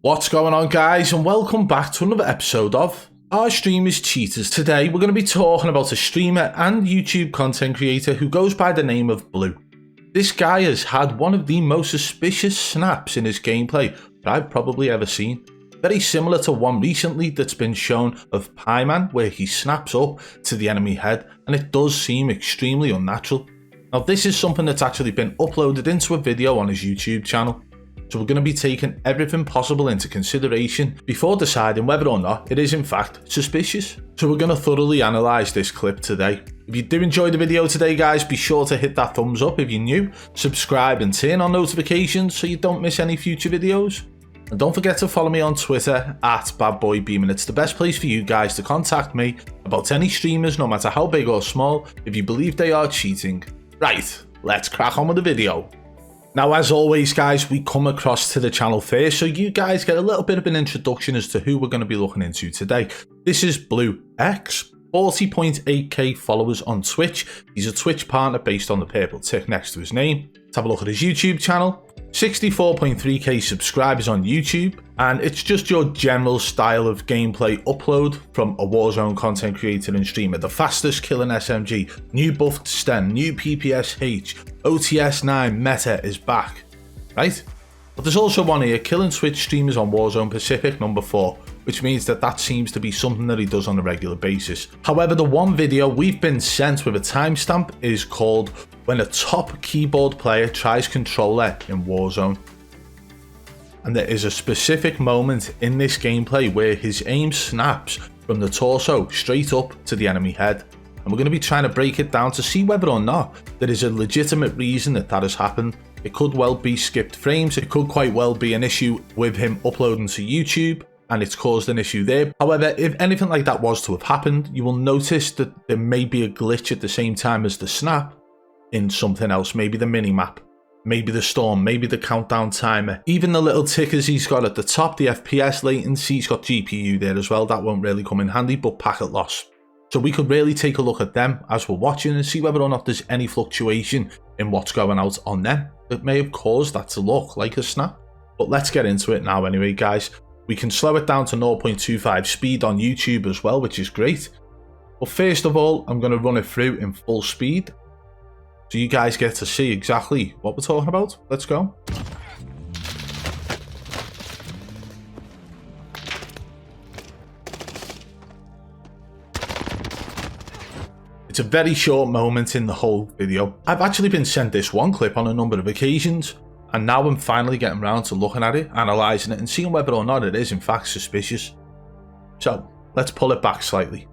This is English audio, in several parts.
What's going on, guys, and welcome back to another episode of Our Streamers Cheaters. Today we're going to be talking about a streamer and YouTube content creator who goes by the name of Blue. This guy has had one of the most suspicious snaps in his gameplay that I've probably ever seen. Very similar to one recently that's been shown of Beaman, where he snaps up to the enemy head, and it does seem extremely unnatural. Now this is something that's actually been uploaded into a video on his YouTube channel. So we're going to be taking everything possible into consideration before deciding whether or not it is in fact suspicious. So we're going to thoroughly analyse this clip today. If you do enjoy the video today, guys, be sure to hit that thumbs up if you're new, subscribe and turn on notifications so you don't miss any future videos. And don't forget to follow me on Twitter at BadBoy Beaman. It's the best place for you guys to contact me about any streamers, no matter how big or small, if you believe they are cheating. Right, let's crack on with the video. Now, as always, guys, we come across to the channel first, so you guys get a little bit of an introduction as to who we're going to be looking into today. This is Blue X, 40.8k followers on Twitch. He's a Twitch partner based on the purple tick next to his name. Let's have a look at his YouTube channel. 64.3k subscribers on YouTube, and it's just your general style of gameplay upload from a Warzone content creator and streamer. The fastest killing SMG, new buffed Sten, new PPSH, OTS 9 meta is back, right? But there's also one here, killing Twitch streamers on Warzone Pacific number 4, which means that seems to be something that he does on a regular basis. However, the one video we've been sent with a timestamp is called When a Top Keyboard Player Tries Controller in Warzone. And there is a specific moment in this gameplay where his aim snaps from the torso straight up to the enemy head. And we're going to be trying to break it down to see whether or not there is a legitimate reason that has happened. It could well be skipped frames, it could quite well be an issue with him uploading to YouTube, and it's caused an issue there. However, if anything like that was to have happened, you will notice that there may be a glitch at the same time as the snap in something else, maybe the minimap, maybe the storm, maybe the countdown timer, even the little tickers he's got at the top, the FPS latency, he's got GPU there as well, that won't really come in handy, but packet loss. So we could really take a look at them as we're watching and see whether or not there's any fluctuation in what's going out on them that may have caused that to look like a snap. But let's get into it now anyway, guys. We can slow it down to 0.25 speed on YouTube as well, which is great. But first of all, I'm going to run it through in full speed so you guys get to see exactly what we're talking about. Let's go. It's a very short moment in the whole video. I've actually been sent this one clip on a number of occasions, and now I'm finally getting around to looking at it, analysing it, and seeing whether or not it is in fact suspicious. So let's pull it back slightly.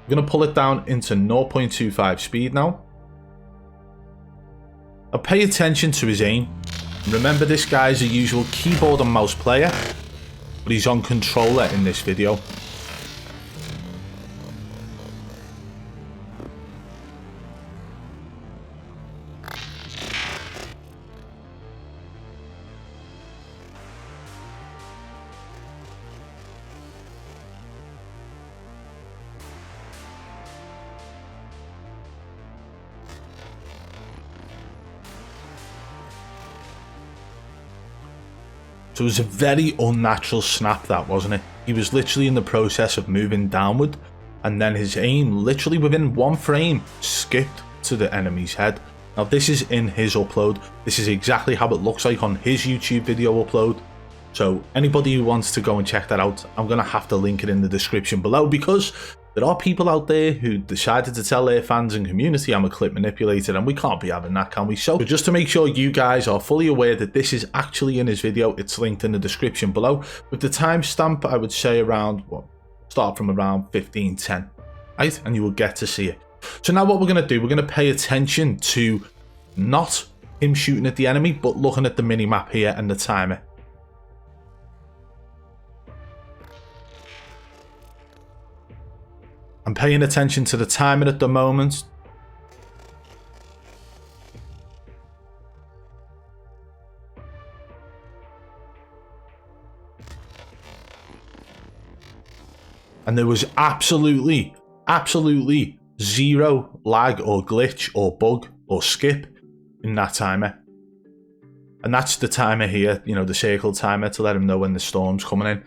I'm going to pull it down into 0.25 speed now. Now pay attention to his aim. Remember, this guy is a usual keyboard and mouse player, but he's on controller in this video. So it was a very unnatural snap, that, wasn't it? He was literally in the process of moving downward, and then his aim literally within one frame skipped to the enemy's head. Now this is in his upload. This is exactly how it looks like on his YouTube video upload. So anybody who wants to go and check that out, I'm going to have to link it in the description below, because there are people out there who decided to tell their fans and community I'm a clip manipulator, and we can't be having that, can we? So just to make sure you guys are fully aware that this is actually in his video, it's linked in the description below. With the timestamp, I would say around, well, start from around 15:10, right? And you will get to see it. So now what we're going to do, we're going to pay attention to not him shooting at the enemy, but looking at the minimap here and the timer. I'm paying attention to the timer at the moment. And there was absolutely zero lag or glitch or bug or skip in that timer. And that's the timer here, you know, the circle timer to let him know when the storm's coming in.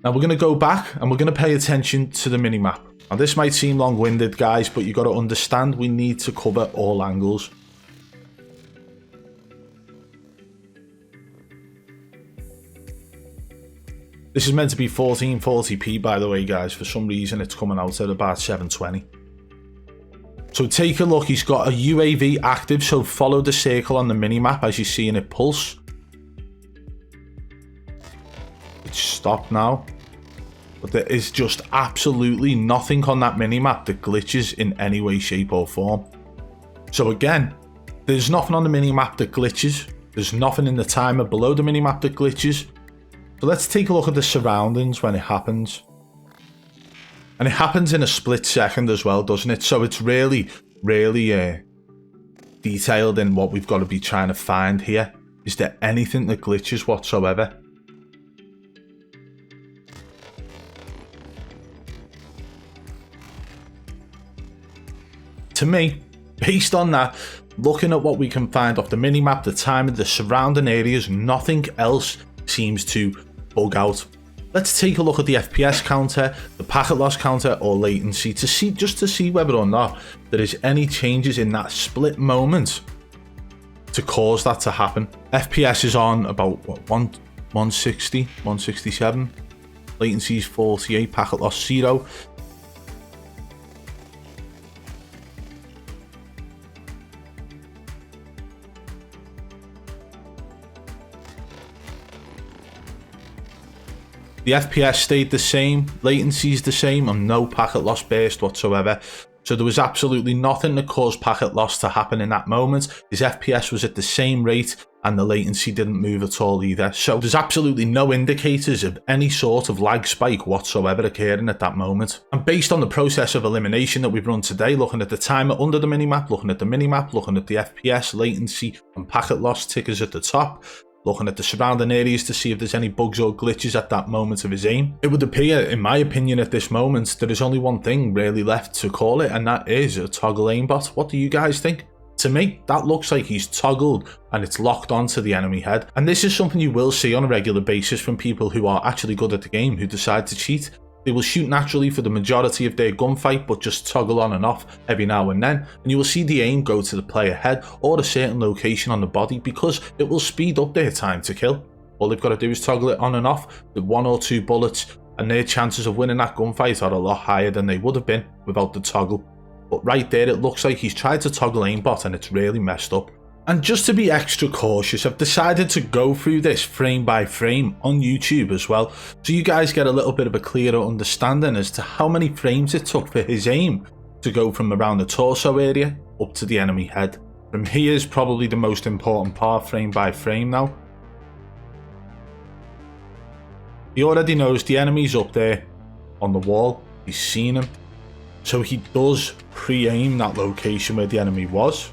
Now we're going to go back and we're going to pay attention to the minimap. Now this might seem long-winded, guys, but you got to understand we need to cover all angles. This is meant to be 1440p, by the way, guys. For some reason, it's coming out at about 720. So take a look. He's got a UAV active, so follow the circle on the minimap as you're seeing it pulse. It's stopped now. But there is just absolutely nothing on that minimap that glitches in any way, shape or form. So again, there's nothing on the minimap that glitches. There's nothing in the timer below the minimap that glitches. So let's take a look at the surroundings when it happens. And it happens in a split second as well, doesn't it? So it's really detailed in what we've got to be trying to find here. Is there anything that glitches whatsoever? To me, based on that, looking at what we can find off the minimap, the time and the surrounding areas, nothing else seems to bug out. Let's take a look at the FPS counter, the packet loss counter or latency to see whether or not there is any changes in that split moment to cause that to happen. FPS is on about what, 160, 167. Latency is 48, packet loss 0. The FPS stayed the same, latency is the same, and no packet loss burst whatsoever. So there was absolutely nothing that caused packet loss to happen in that moment. His FPS was at the same rate and the latency didn't move at all either. So there's absolutely no indicators of any sort of lag spike whatsoever occurring at that moment. And based on the process of elimination that we've run today, looking at the timer under the minimap, looking at the FPS, latency and packet loss tickers at the top, looking at the surrounding areas to see if there's any bugs or glitches at that moment of his aim. It would appear, in my opinion at this moment, there is only one thing really left to call it, and that is a toggle aimbot. What do you guys think? To me, that looks like he's toggled and it's locked onto the enemy head. And this is something you will see on a regular basis from people who are actually good at the game who decide to cheat. They will shoot naturally for the majority of their gunfight, but just toggle on and off every now and then, and you will see the aim go to the player head or a certain location on the body because it will speed up their time to kill. All they've got to do is toggle it on and off with 1 or 2 bullets, and their chances of winning that gunfight are a lot higher than they would have been without the toggle. But right there, it looks like he's tried to toggle aimbot and it's really messed up. And just to be extra cautious, I've decided to go through this frame by frame on YouTube as well, so you guys get a little bit of a clearer understanding as to how many frames it took for his aim to go from around the torso area up to the enemy head. From here is probably the most important part, frame by frame now. He already knows the enemy's up there on the wall, he's seen him, so he does pre-aim that location where the enemy was.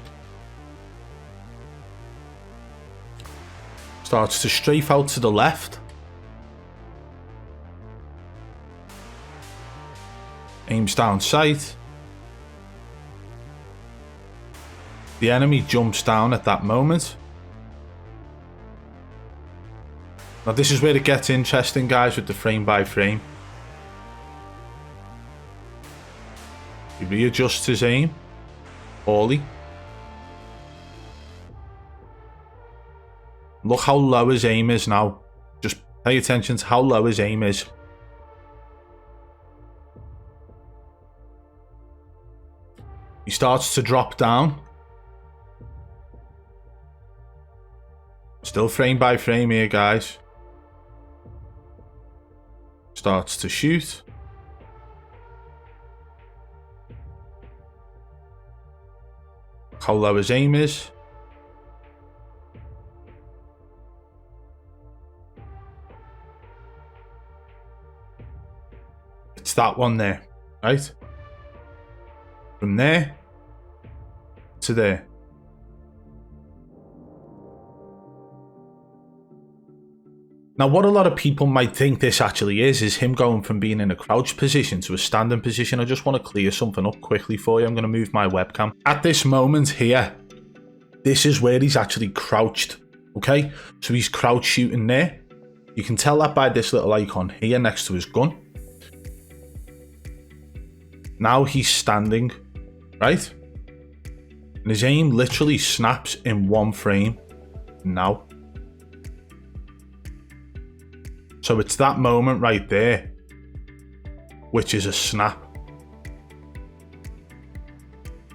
Starts to strafe out to the left. Aims down sight. The enemy jumps down at that moment. Now this is where it gets interesting, guys, with the frame by frame. He readjusts his aim. Poorly. Look how low his aim is now. Just pay attention to how low his aim is. He starts to drop down. Still frame by frame here, guys. Starts to shoot. How low his aim is. It's that one there, right? From there to there. Now, what a lot of people might think this actually is him going from being in a crouch position to a standing position. I just want to clear something up quickly for you. I'm going to move my webcam. At this moment here, this is where he's actually crouched. Okay, so he's crouch shooting there. You can tell that by this little icon here next to his gun. Now he's standing, right? And his aim literally snaps in one frame now. So it's that moment right there, which is a snap.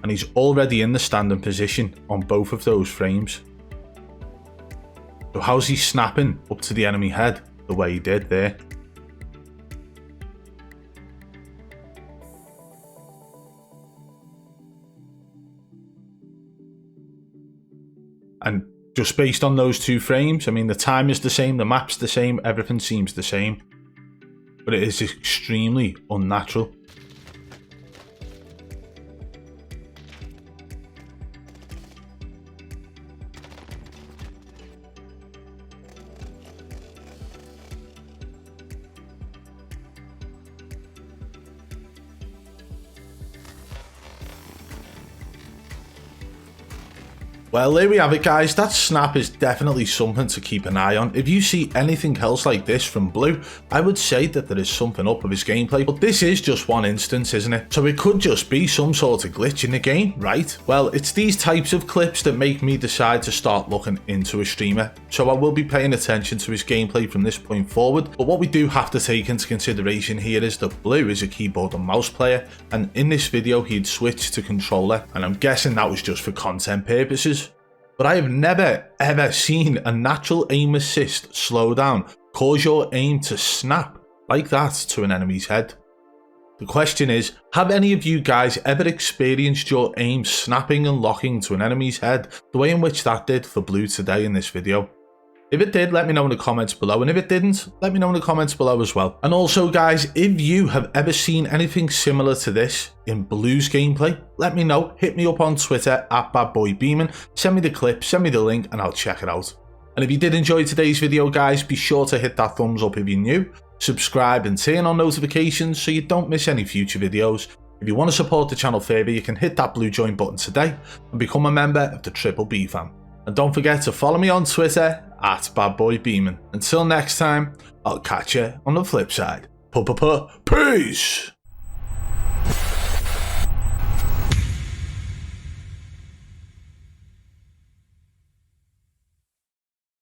And he's already in the standing position on both of those frames. So how's he snapping up to the enemy head the way he did there? And just based on those two frames, I mean, the time is the same, the map's the same, everything seems the same. But it is extremely unnatural. Well, there we have it, guys. That snap is definitely something to keep an eye on. If you see anything else like this from Blue, I would say that there is something up with his gameplay, but this is just one instance, isn't it? So it could just be some sort of glitch in the game, right? Well, it's these types of clips that make me decide to start looking into a streamer. So I will be paying attention to his gameplay from this point forward. But what we do have to take into consideration here is that Blue is a keyboard and mouse player, and in this video he'd switched to controller, and I'm guessing that was just for content purposes. But I have never ever seen a natural aim assist slowdown cause your aim to snap like that to an enemy's head. The question is, have any of you guys ever experienced your aim snapping and locking to an enemy's head the way in which that did for Blue today in this video? If it did, let me know in the comments below, and if it didn't, let me know in the comments below as well. And also, guys, if you have ever seen anything similar to this in Blue's gameplay, let me know. Hit me up on Twitter at BadBoy Beaman. Send me the clip, send me the link, and I'll check it out. And if you did enjoy today's video, guys, be sure to hit that thumbs up if you're new, subscribe and turn on notifications so you don't miss any future videos. If you want to support the channel further, you can hit that blue join button today and become a member of the Triple B fam. And don't forget to follow me on Twitter at BadBoy Beaman. Until next time, I'll catch you on the flip side. Peace!